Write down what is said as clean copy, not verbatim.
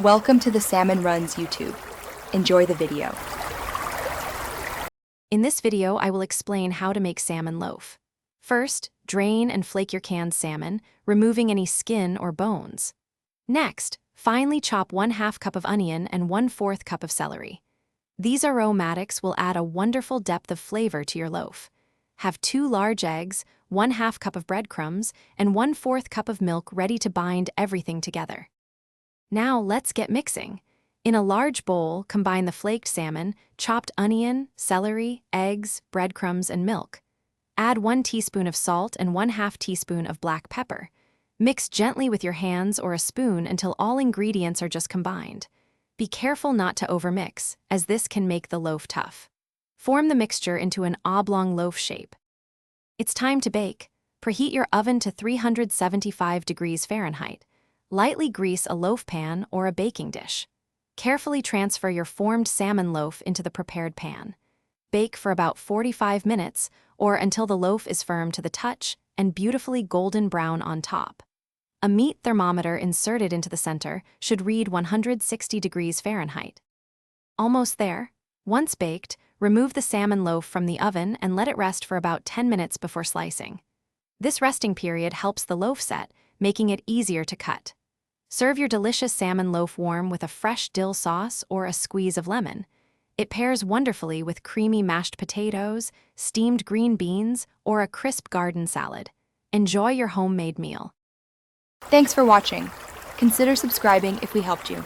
Welcome to the Salmon Runs YouTube. Enjoy the video. In this video, I will explain how to make salmon loaf. First, drain and flake your canned salmon, removing any skin or bones. Next, finely chop 1/2 cup of onion and 1/4 cup of celery. These aromatics will add a wonderful depth of flavor to your loaf. Have 2 large eggs, 1/2 cup of breadcrumbs, and 1/4 cup of milk ready to bind everything together. Now let's get mixing. In a large bowl, combine the flaked salmon, chopped onion, celery, eggs, breadcrumbs, and milk. Add 1 teaspoon of salt and 1/2 teaspoon of black pepper. Mix gently with your hands or a spoon until all ingredients are just combined. Be careful not to overmix, as this can make the loaf tough. Form the mixture into an oblong loaf shape. It's time to bake. Preheat your oven to 375 degrees Fahrenheit. Lightly grease a loaf pan or a baking dish. Carefully transfer your formed salmon loaf into the prepared pan. Bake for about 45 minutes or until the loaf is firm to the touch and beautifully golden brown on top. A meat thermometer inserted into the center should read 160 degrees Fahrenheit. Almost there. Once baked, remove the salmon loaf from the oven and let it rest for about 10 minutes before slicing. This resting period helps the loaf set, making it easier to cut. Serve your delicious salmon loaf warm with a fresh dill sauce or a squeeze of lemon. It pairs wonderfully with creamy mashed potatoes, steamed green beans, or a crisp garden salad. Enjoy your homemade meal. Thanks for watching. Consider subscribing if we helped you.